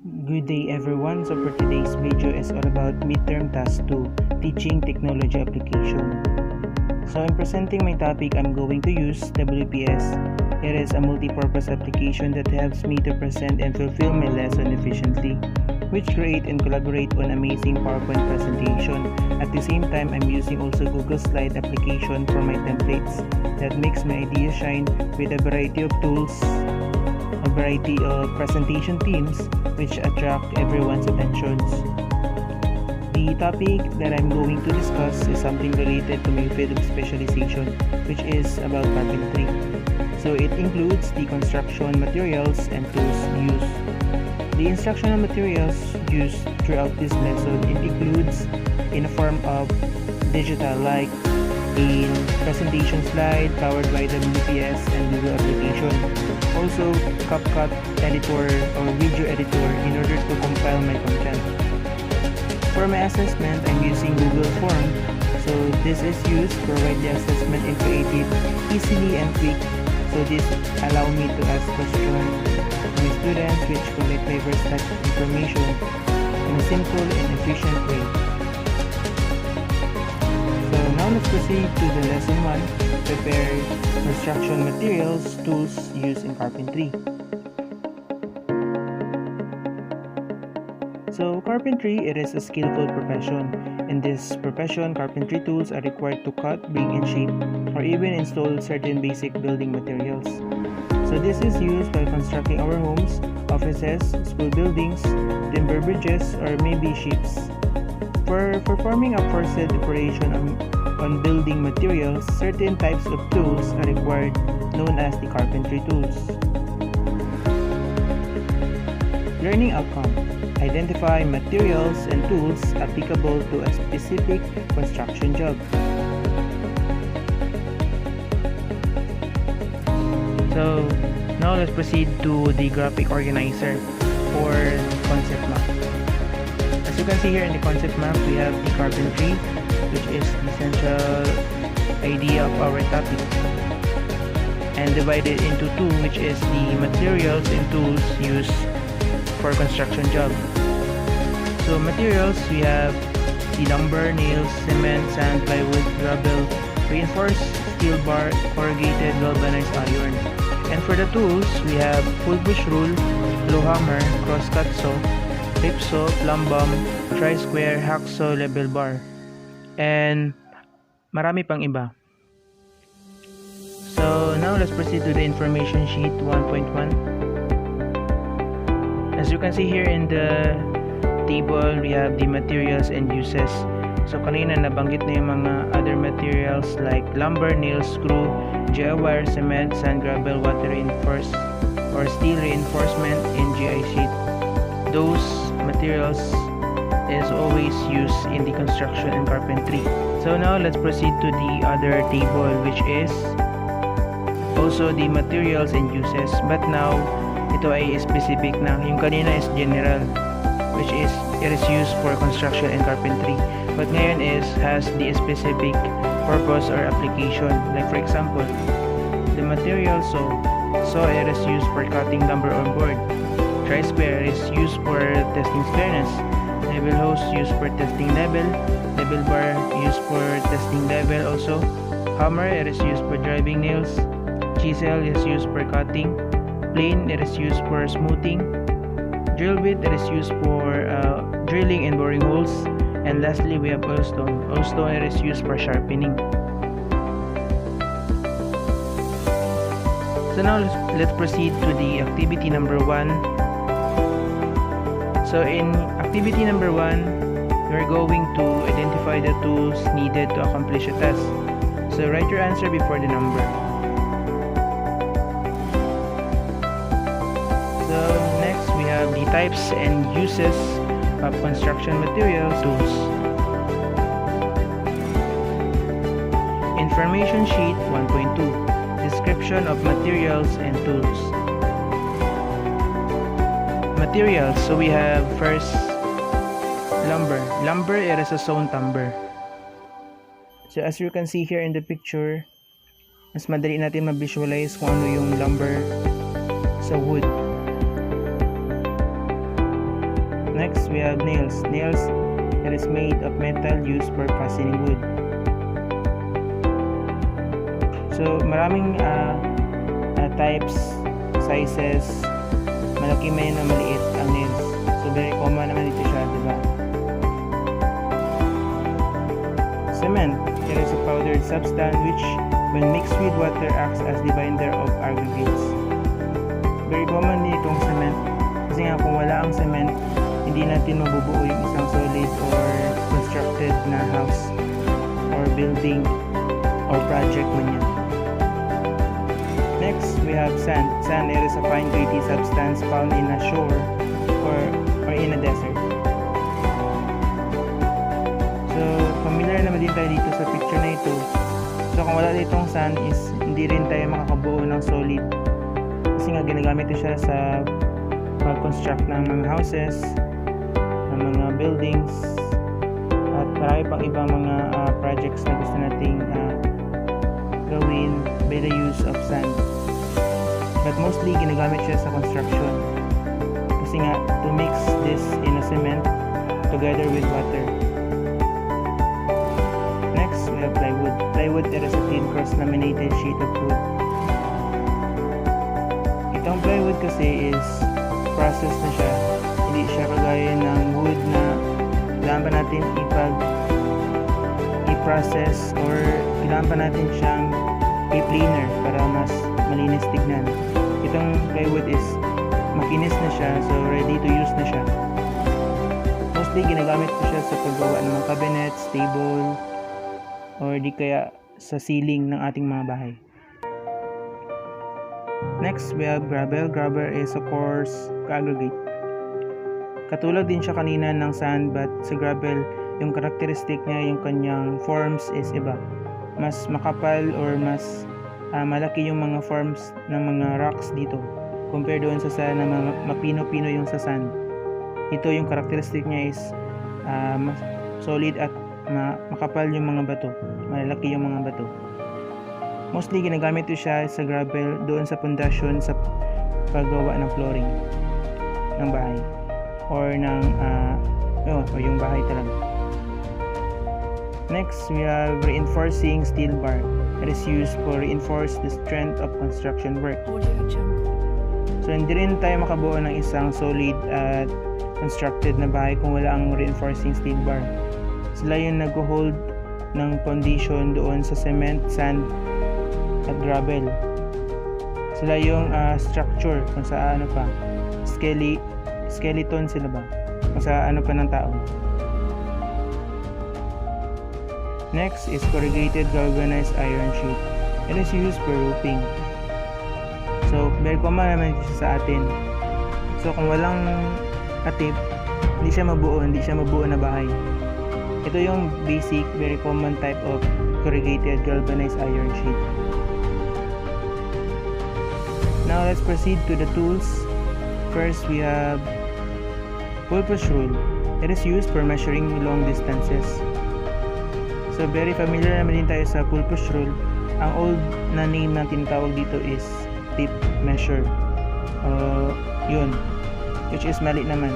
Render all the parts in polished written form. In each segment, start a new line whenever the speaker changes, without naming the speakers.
Good day everyone. So for today's video is all about midterm task 2, teaching technology application. So in presenting my topic, I'm going to use WPS. It is a multi-purpose application that helps me to present and fulfill my lesson efficiently, which create and collaborate on amazing PowerPoint presentation. At the same time, I'm using also Google Slide application for my templates that makes my ideas shine with a variety of tools, a variety of presentation themes which attract everyone's attentions. The topic that I'm going to discuss is something related to my field of specialization, which is about carpentry. So it includes the construction materials and tools used. The instructional materials used throughout this lesson, it includes in the form of digital, like a presentation slide powered by WPS and Google application. Also, CapCut editor or video editor in order to compile my content. For my assessment, I'm using Google Form. So this is used to provide the assessment and creative easily and quick. So this allow me to ask questions to my students which collect diverse types of information in a simple and efficient way. So now let's proceed to the lesson 1, prepare construction materials, tools used in carpentry. So carpentry, it is a skillful profession. In this profession, carpentry tools are required to cut, bring in shape, or even install certain basic building materials. So this is used while constructing our homes, offices, school buildings, timber bridges, or maybe ships. For performing a forced operation on building materials, certain types of tools are required, known as the carpentry tools. Learning outcome: identify materials and tools applicable to a specific construction job. So now let's proceed to the graphic organizer or concept map. As you can see here in the concept map, we have the carpentry, which is the central idea of our topic, and divided into two, which is the materials and tools used for construction job. So materials, we have the lumber, nails, cement, sand, plywood, gravel, reinforced steel bar, corrugated galvanized iron. And for the tools, we have full bush rule, blow hammer, crosscut saw, rip saw, plumb bomb, tri-square, hacksaw, level bar, and marami pang iba. So now let's proceed to the information sheet 1.1. As you can see here in the table, we have the materials and uses. So kanina nabanggit na yung mga other materials like lumber, nails, screw, GI wire, cement, sand, gravel, water reinforced or steel reinforcement, and GI sheet. Those materials is always used in the construction and carpentry. So now let's proceed to the other table, which is also the materials and uses, but now ito ay specific na. Yung kanina is general, which is it is used for construction and carpentry, but ngayon has the specific purpose or application. Like for example, the material saw it is used for cutting lumber on board. Tri-square is used for testing squareness. Level hose used for testing level. Level bar used for testing level also. Hammer, it is used for driving nails. Chisel is used for cutting. Plane, it is used for smoothing. Drill bit, it is used for drilling and boring holes. And lastly, we have oil stone. Oil stone, it is used for sharpening. So now let's proceed to the activity number 1. So in activity number 1, we're going to identify the tools needed to accomplish a task. So write your answer before the number. So next, we have the types and uses of construction materials tools. Information sheet 1.2, description of materials and tools. Materials, so we have first lumber. Lumber, it is a sawn timber. So as you can see here in the picture, mas madali natin ma-visualize kung ano yung lumber sa wood. Next, we have nails. Nails, it is made of metal used for fastening wood. So, maraming types, sizes, malaki man na maliit ang nails. So, very common naman dito siya, diba? Cement, it is a powdered substance which, when mixed with water, acts as the binder of aggregates. Very common din itong cement. Kasi nga, kung wala ang cement, hindi natin mabubuo yung isang solid or constructed na house or building or project man yan. Next, we have sand. Sand is a fine gritty substance found in a shore or in a desert. So, familiar naman din tayo dito sa picture na ito. So, kung wala ditong sand is hindi rin tayo makakabuo ng solid. Kasi nga, ginagamit ito siya sa pag-construct ng mga houses, ng mga buildings, at marami pang ibang mga projects na gusto nating gawin by the use of sand. But mostly, ginagamit siya sa construction. Kasi nga, to mix this in a cement together with water. Next, we have plywood. Plywood is a thin cross-laminated sheet of wood. Itong plywood kasi is process na siya. Hindi siya kagaya ng wood na kailangan pa natin i-process or kailangan pa natin siyang i-planer para mas malinis tignan. Itong plywood is makinis na siya, so ready to use na siya. Mostly ginagamit ko siya sa paggawa ng mga cabinets, table, or di kaya sa ceiling ng ating mga bahay. Next, we have gravel. Gravel is a coarse aggregate. Katulad din siya kanina ng sand, but sa gravel, yung characteristic niya, yung kanyang forms is iba. Mas makapal or mas malaki yung mga forms ng mga rocks dito compare doon sa sand na mapino-pino yung sa sand. Ito yung characteristic niya is mas solid at makapal yung mga bato, malaki yung mga bato. Mostly ginagamit ito siya sa gravel doon sa pundasyon sa paggawa ng flooring ng bahay or ng o yung bahay talaga. Next, we have reinforcing steel bar. It is used for reinforce the strength of construction work. So hindi rin tayo makabuo ng isang solid at constructed na bahay kung wala ang reinforcing steel bar. Sila yung nag-hold ng foundation doon sa cement, sand, at gravel. Sila yung structure kung sa ano pa, skeleton sila ba, kung sa ano pa ng tao. Next is corrugated galvanized iron sheet. It is used for roofing. So, very common naman siya sa atin. So, kung walang atip, hindi siya mabuo na bahay. Ito yung basic, very common type of corrugated galvanized iron sheet. Now, let's proceed to the tools. First, we have purpose rule. It is used for measuring long distances. So, very familiar naman din tayo sa purpose rule. Ang old na name na tinatawag dito is tape measure. Yun. Which is mali naman.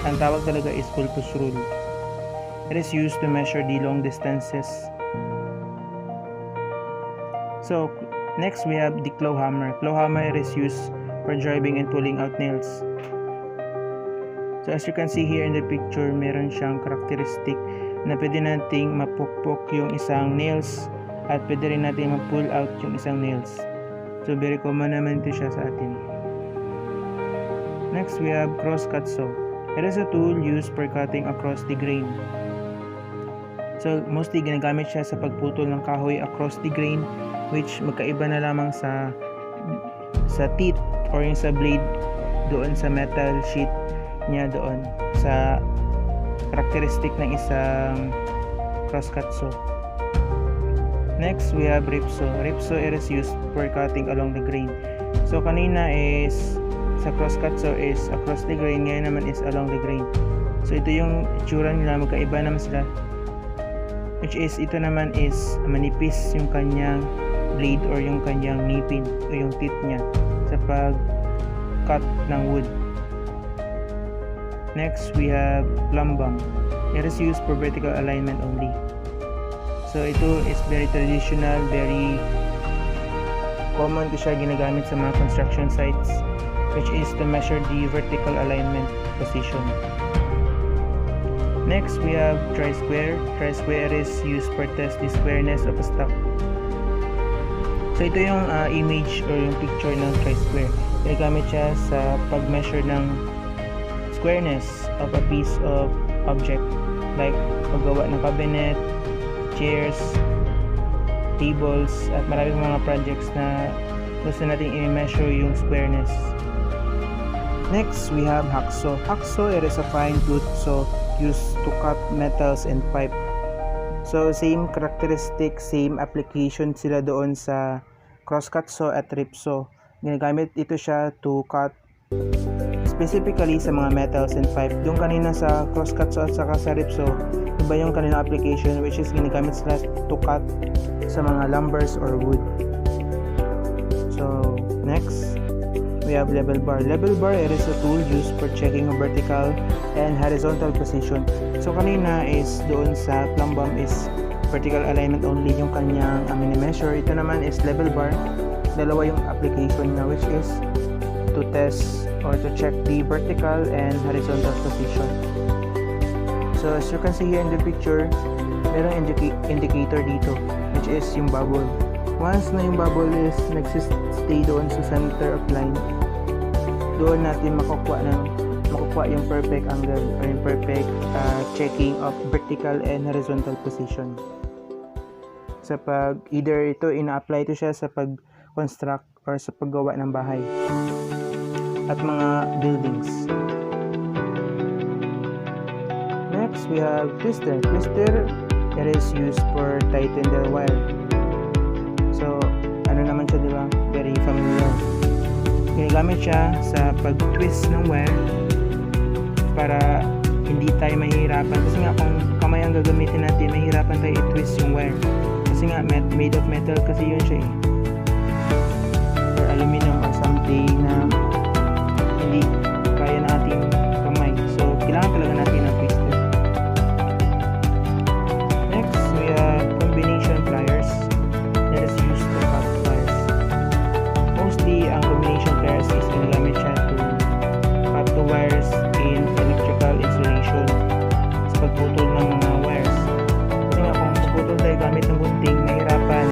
Ang tawag talaga is purpose rule. It is used to measure the long distances. So, next we have the claw hammer. Claw hammer is used for driving and pulling out nails. So, as you can see here in the picture, meron siyang characteristic na pwede nating mapukpok yung isang nails at pwede rin natin ma-pull out yung isang nails. So, very common naman ito siya sa atin. Next, we have cross-cut saw. It is a tool used for cutting across the grain. So, mostly ginagamit siya sa pagputol ng kahoy across the grain, which magkaiba na lamang sa teeth or yung sa blade doon sa metal sheet niya doon sa characteristic ng isang crosscut saw. Next, we have rip saw. Rip saw is used for cutting along the grain. So, kanina is sa crosscut saw is across the grain, ngayon naman is along the grain. So, ito yung itsura nila, magkaiba naman sila. Which is, ito naman is manipis yung kanyang blade or yung kanyang ngipin o yung teeth niya sa pag-cut ng wood. Next, we have plumb bump. It is used for vertical alignment only. So ito is very traditional, very common to siya ginagamit sa mga construction sites, which is to measure the vertical alignment position. Next, we have tri-square. Tri-square is used for test the squareness of a stock. So ito yung image or yung picture ng tri-square. Ginagamit siya sa pag-measure ng squareness of a piece of object, like paggawa ng cabinet, chairs, tables, at maraming mga projects na gusto nating i-measure yung squareness. Next, we have hacksaw. Hacksaw, it is a fine tooth saw used to cut metals and pipe. So same characteristic, same application sila doon sa crosscut saw at rip saw. Ginagamit ito siya to cut specifically sa mga metals and pipe. Yung kanina sa crosscut saw at saka sa rip saw, iba yung kanina application, which is ginagamit sila to cut sa mga lumbers or wood. So next, we have level bar. Level bar, it is a tool used for checking a vertical and horizontal position. So kanina is doon sa plumb bump is vertical alignment only yung kanyang mini-measure. Ito naman is level bar. Dalawa yung application na, which is to test or to check the vertical and horizontal position. So as you can see here in the picture, merong indicator dito, which is yung bubble. Once na yung bubble is nagsistay doon sa center of line, doon natin makukuha yung perfect angle or yung perfect checking of vertical and horizontal position. Sa pag either ito ina-apply ito siya sa pag-construct or sa paggawa ng bahay at mga buildings. Next, we have twister. Twister, it is used for tighten the wire. So ano naman siya, di ba? Very familiar. Ginagamit siya sa pag-twist ng wire para hindi tayo mahihirapan. Kasi nga kung kamay ang gagamitin natin, mahihirapan tayo i-twist yung wire. Kasi nga made of metal kasi yun siya or aluminum or something na hindi kaya na ating kamay. So kailangan talaga natin ng twister. Next, we have combination pliers. That is used to cut wires. Mostly, ang combination pliers is ginagamit siya to cut the wires in electrical installation sa pagputol ng mga wires. Kasi nga kung pagputol tayo gamit ng gunting, mahirapan,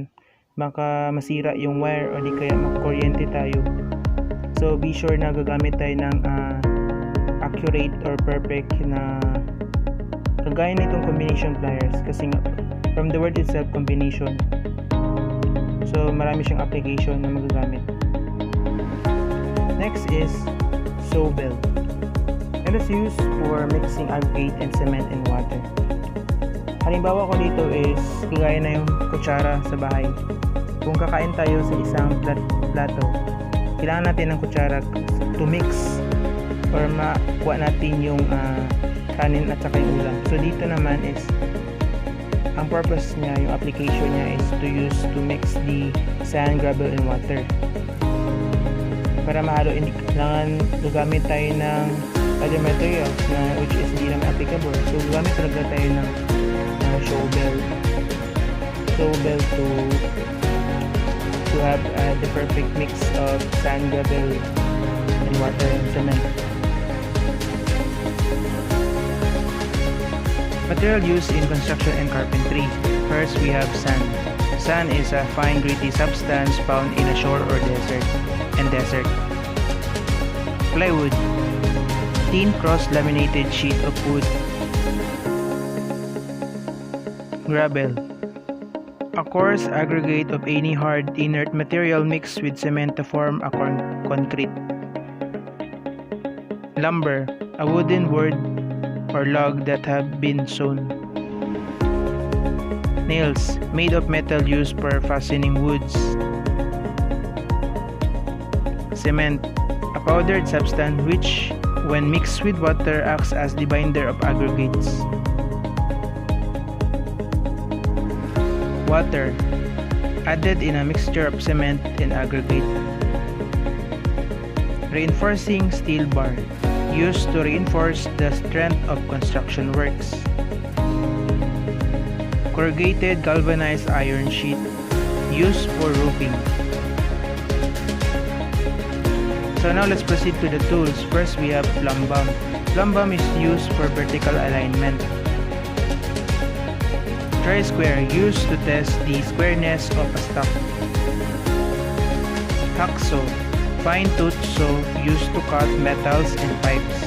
baka masira yung wire o di kaya makakuryente tayo. So be sure na gagamit tayo ng accurate or perfect na kagaya na itong combination pliers, kasi nga from the word itself, combination. So marami siyang application na magagamit. Next is shovel. It is used for mixing aggregate and cement and water. Halimbawa ko dito is kagaya na yung kutsara sa bahay. Kung kakain tayo sa isang plato, kailangan natin ng kutsara to mix or makuha natin yung kanin at saka yung ulam. So dito naman is ang purpose niya, yung application niya is to mix the sand, gravel, and water. Para mahalo, hindi kailangan gagamit tayo ng other materials na which is hindi naman applicable. So gagamit talaga tayo ng shovel to have the perfect mix of sand, gravel, and water and cement. Material used in construction and carpentry. First, we have sand. Sand is a fine gritty substance found in a shore or desert. Plywood, thin cross-laminated sheet of wood. Gravel, a coarse aggregate of any hard, inert material mixed with cement to form a concrete. Lumber, a wooden board or log that have been sawn. Nails, made of metal used for fastening woods. Cement, a powdered substance which, when mixed with water, acts as the binder of aggregates. Water, added in a mixture of cement and aggregate. Reinforcing steel bar, used to reinforce the strength of construction works. Corrugated galvanized iron sheet, used for roofing. So now let's proceed to the tools. First we have plumb bum. Plumb bum is used for vertical alignment. Tri-square, used to test the squareness of a stock. Hacksaw, fine tooth saw used to cut metals and pipes.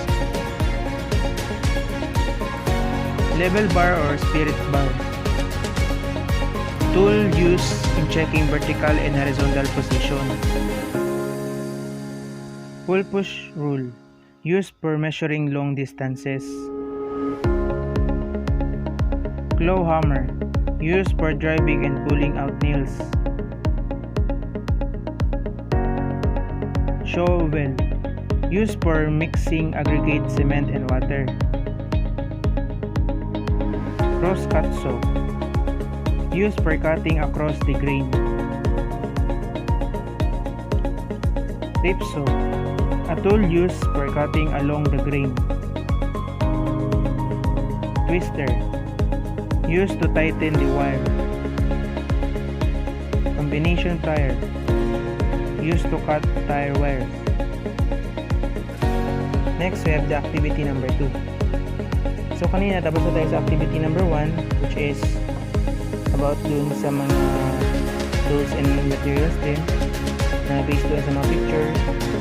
Level bar or spirit bar, tool used in checking vertical and horizontal position. Pull push rule, used for measuring long distances. Claw hammer, used for driving and pulling out nails. Shovel, used for mixing aggregate cement and water. Crosscut saw, used for cutting across the grain. Tape saw, a tool used for cutting along the grain. Twister, used to tighten the wire. Combination plier, used to cut tire wires. Next, we have the activity number 2. So kanina tapos na tayo sa activity number 1, which is about dun sa mga tools and materials din na based dun sa mga picture.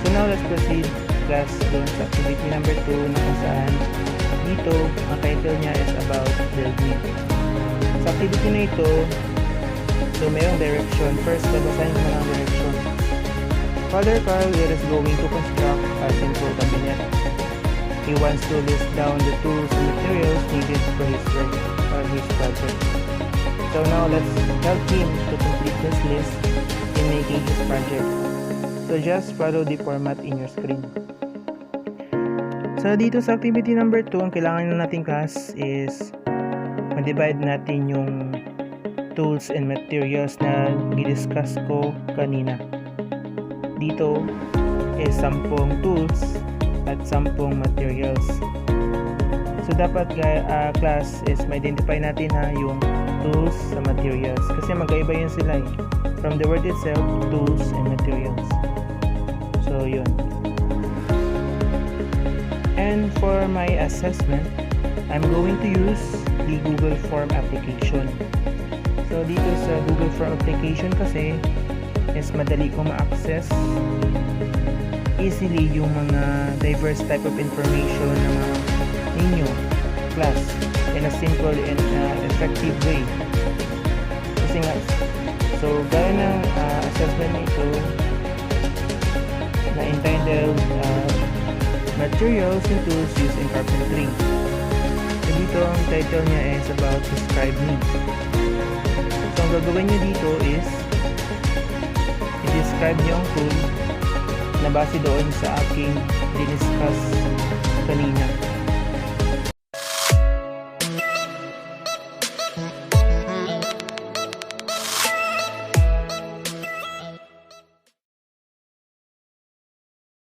So now let's proceed class dun sa activity number 2 na kung saan dito ang title niya is about building. Sa activity na ito, so mayroong direction. First, babasahin mo ng direction. Father Carl is going to construct a simple cabinet. He wants to list down the tools and materials needed for his work or his project. So now let's help him to complete this list in making his project. So just follow the format in your screen. So dito sa activity number 2, ang kailangan na natin class is ma-divide natin yung tools and materials na i-discuss ko kanina. Dito is 10 tools at 10 materials. So dapat class is ma-identify natin yung tools sa materials kasi magkaiba yun sila from the word itself, tools and materials. So yun. And for my assessment, I'm going to use the Google Form application. So dito sa Google Form application kasi is madali ko ma-access easily yung mga diverse type of information ng mga ninyo class in a simple and effective way. Kasi nga, so gaya ng assessment nito na entitled Materials and Tools Used in Carpentry. So dito ang title niya is about Describe Me. So ang gagawin nyo dito is i-describe nyo ang tool na base doon sa aking diniscuss kanina.